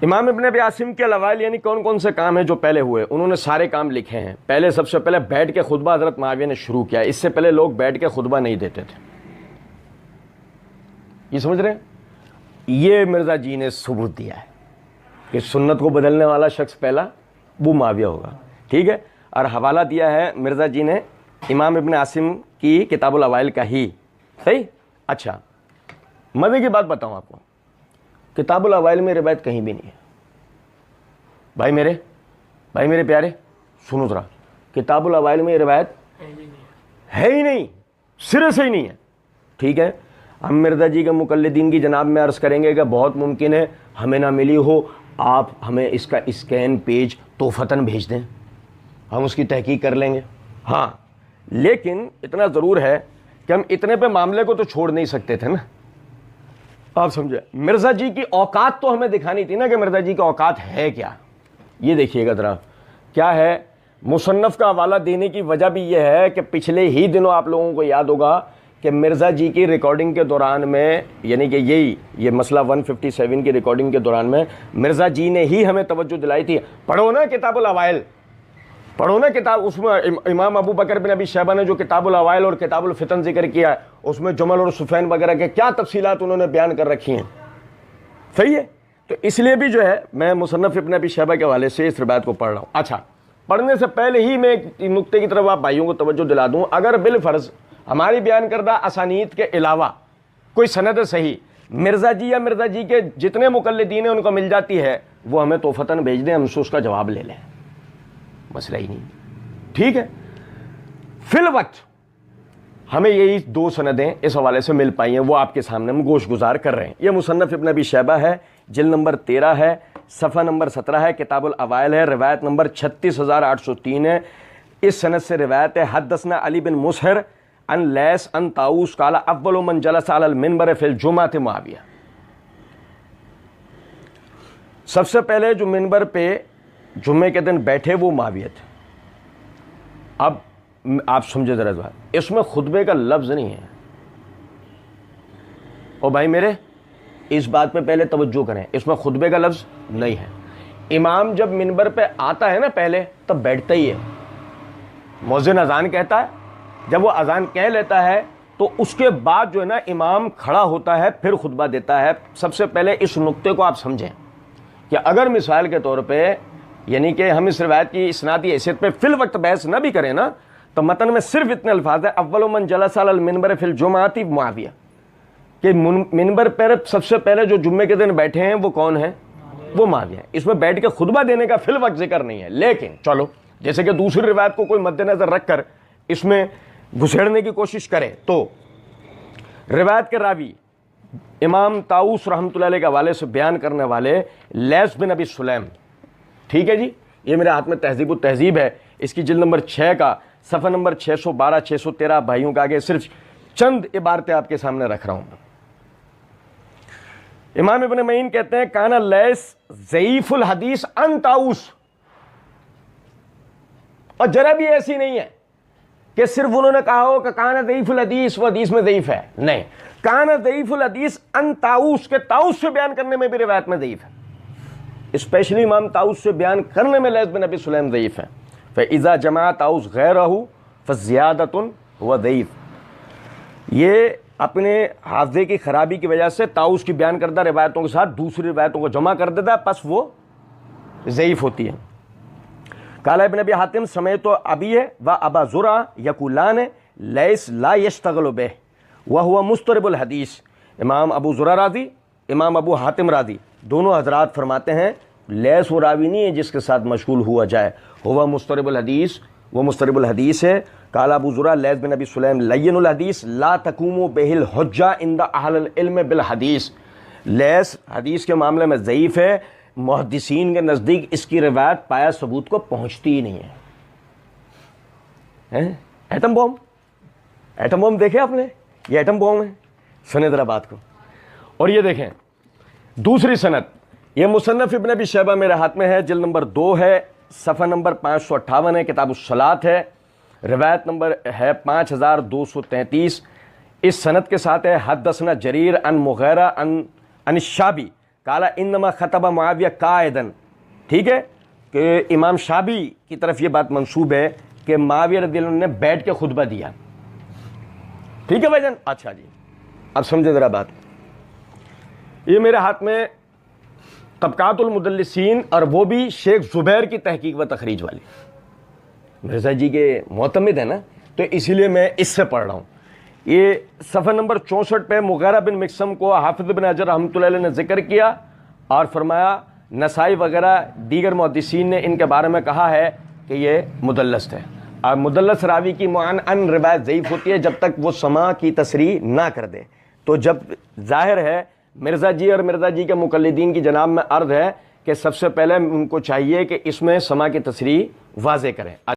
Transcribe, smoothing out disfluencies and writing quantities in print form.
امام ابن ابی عاصم کے الاوائل یعنی کون کون سے کام ہیں جو پہلے ہوئے، انہوں نے سارے کام لکھے ہیں. پہلے سب سے پہلے بیٹھ کے خطبہ حضرت معاویہ نے شروع کیا. اس سے پہلے لوگ بیٹھ کے خطبہ نہیں دیتے تھے. یہ سمجھ رہے ہیں؟ یہ مرزا جی نے ثبوت دیا ہے کہ سنت کو بدلنے والا شخص پہلا وہ معاویہ ہوگا. ٹھیک ہے. اور حوالہ دیا ہے مرزا جی نے امام ابن عاصم کی کتاب الاوائل کا ہی. صحیح. اچھا مزے کی بات بتاؤں آپ کو، کتاب الاوائل میں روایت کہیں بھی نہیں ہے. بھائی میرے پیارے سنو ذرا، کتاب الاوائل میں یہ روایت ہے ہی نہیں، سرے سے ہی نہیں ہے. ٹھیک ہے. ہم مرزا جی کے مقلدین کی جناب میں عرض کریں گے کہ بہت ممکن ہے ہمیں نہ ملی ہو، آپ ہمیں اس کا اسکین پیج توفتاً بھیج دیں، ہم اس کی تحقیق کر لیں گے. ہاں لیکن اتنا ضرور ہے کہ ہم اتنے پہ معاملے کو تو چھوڑ نہیں سکتے تھے نا. آپ سمجھے؟ مرزا جی کی اوقات تو ہمیں دکھانی تھی نا کہ مرزا جی کی اوقات ہے کیا. یہ دیکھیے گا ذرا کیا ہے. مصنف کا حوالہ دینے کی وجہ بھی یہ ہے کہ پچھلے ہی دنوں آپ لوگوں کو یاد ہوگا کہ مرزا جی کی ریکارڈنگ کے دوران میں، یعنی کہ یہ مسئلہ 157 کی ریکارڈنگ کے دوران میں مرزا جی نے ہی ہمیں توجہ دلائی تھی، پڑھو نا کتاب الاوائل، پڑھو نا کتاب. اس میں امام ابو بکر بن ابی شیبہ نے جو کتاب الاوائل اور کتاب الفتن ذکر کیا ہے، اس میں جمل اور صفین وغیرہ کے کیا تفصیلات انہوں نے بیان کر رکھی ہیں. صحیح ہے. تو اس لیے بھی جو ہے میں مصنف ابن ابی شیبہ کے حوالے سے اس روایت کو پڑھ رہا ہوں. اچھا پڑھنے سے پہلے ہی میں ایک نقطے کی طرف آپ بھائیوں کو توجہ دلا دوں. اگر بالفرض ہماری بیان کردہ اسانید کے علاوہ کوئی سند صحیح مرزا جی یا مرزا جی کے جتنے مقلدین ہیں ان کو مل جاتی ہے، وہ ہمیں توفتاً بھیج دیں، ہم سے اس کا جواب لے لیں، مسئلہ ہی نہیں. ٹھیک ہے. فی الوقت ہمیں یہی دو سندیں اس حوالے سے مل پائی ہیں، وہ آپ کے سامنے ہم گوش گزار کر رہے ہیں. یہ مصنف ابن ابی شیبہ ہے، جلد نمبر 13 ہے، صفحہ نمبر 17 ہے، کتاب الاوائل ہے، روایت نمبر 36803 ہے. اس سند سے روایت ہے حدثنا علی بن مسہر ان لیس ان طاؤس قال اول من جلس علی المنبر فی الجمعۃ معاویہ. سب سے پہلے جو منبر پہ جمعے کے دن بیٹھے وہ معاویہ تھے. اب آپ سمجھے ذرا، اس میں خطبے کا لفظ نہیں ہے. اور بھائی میرے اس بات پہ پہلے توجہ کریں، اس میں خطبے کا لفظ نہیں ہے. امام جب منبر پہ آتا ہے نا پہلے تب بیٹھتا ہی ہے. مؤذن اذان کہتا ہے، جب وہ اذان کہہ لیتا ہے تو اس کے بعد جو ہے نا امام کھڑا ہوتا ہے پھر خطبہ دیتا ہے. سب سے پہلے اس نقطے کو آپ سمجھیں کہ اگر مثال کے طور پہ یعنی کہ ہم اس روایت کی اسنادی حیثیت پہ فی الوقت بحث نہ بھی کریں نا، تو متن میں صرف اتنے الفاظ ہیں اول من جلس علی المنبر فی الجمعۃ معاویہ، کہ منبر پر سب سے پہلے جو جمعے کے دن بیٹھے ہیں وہ کون ہیں؟ وہ معاویہ ہیں. اس میں بیٹھ کے خطبہ دینے کا فی الوقت ذکر نہیں ہے. لیکن چلو جیسے کہ دوسری روایت کو کوئی مد نظر رکھ کر اس میں گھسیڑنے کی کوشش کرے تو روایت کے راوی امام طاؤس رحمۃ اللہ علیہ کے حوالے سے بیان کرنے والے لیث بن ابی سلیم. ٹھیک ہے جی. یہ میرے ہاتھ میں تہذیب التہذیب ہے، اس کی جلد نمبر 6 کا صفحہ نمبر 612 613 بھائیوں کا. آگے صرف چند عبارتیں آپ کے سامنے رکھ رہا ہوں. امام ابن معین کہتے ہیں کانا لیث ضعیف الحدیث عن طاؤس. اور ذرا بھی ایسی نہیں ہے کہ صرف انہوں نے کہا ہو کہ کانا ضعیف الحدیث وہ حدیث میں ضعیف ہے. نہیں، کانا ضعیف الحدیث عن طاؤس کے طاؤس سے بیان کرنے میں بھی روایت میں ضعیف ہے. اسپیشلی امام طاؤس سے بیان کرنے میں لیث بن ابی سلیم ضعیف ہے. فاذا جمع طاؤس غیرہ فزیادۃ ہوا ضعیف. یہ اپنے حافظے کی خرابی کی وجہ سے طاؤس کی بیان کردہ روایتوں کے ساتھ دوسری روایتوں کو جمع کر دیتا ہے، پس وہ ضعیف ہوتی ہے. قال ابن ابی حاتم سمعت ابی و ابا زرع یقولان لیث لا یشتغل بہ وهو مضطرب الحدیث. امام ابو زرع راضی، امام ابو حاتم راضی دونوں حضرات فرماتے ہیں لیث وہ راوی نہیں ہے جس کے ساتھ مشغول ہوا جائے، ہوا مضطرب الحدیث، وہ مضطرب الحدیث ہے. قال ابو زرع لیث بن ابی سلیم لین الحدیث لا تقوم بہ الحجہ عند اہل العلم بالحدیث. لیث حدیث کے معاملے میں ضعیف ہے، محدثین کے نزدیک اس کی روایت پایا ثبوت کو پہنچتی ہی نہیں ہے. ایٹم بوم، ایٹم بوم دیکھے آپ نے؟ یہ ایٹم بوم ہے. سنیں ذرا بات کو. اور یہ دیکھیں دوسری سند، یہ مصنف ابن ابی شیبہ میرے ہاتھ میں ہے، جلد نمبر 2 ہے، صفحہ نمبر 558 ہے، کتاب الصلاۃ ہے، روایت نمبر ہے 5233. اس سند کے ساتھ ہے حدثنا جریر عن مغیرہ عن الشعبی کالا انما خطب معاویہ قائدن، ٹھیک ہے، کہ امام شابی کی طرف یہ بات منسوب ہے کہ معاویہ رضی اللہ عنہ نے بیٹھ کے خطبہ دیا، ٹھیک ہے بھائی جان. اچھا جی اب سمجھے ذرا بات. یہ میرے ہاتھ میں طبقات المدلسین، اور وہ بھی شیخ زبیر کی تحقیق و تخریج والی. مرزا جی کے معتمد ہیں نا، تو اسی لیے میں اس سے پڑھ رہا ہوں. یہ صفحہ نمبر 64 پہ مغیرہ بن مقسم کو حافظ بن حجر رحمۃ اللہ علیہ نے ذکر کیا اور فرمایا نسائی وغیرہ دیگر محدثین نے ان کے بارے میں کہا ہے کہ یہ مدلس ہے. اور مدلس راوی کی معن روایت ضعیف ہوتی ہے جب تک وہ سماع کی تصریح نہ کر دے. تو جب ظاہر ہے مرزا جی اور مرزا جی کے مقلدین کی جناب میں عرض ہے کہ سب سے پہلے ان کو چاہیے کہ اس میں سماع کی تصریح واضح کریں.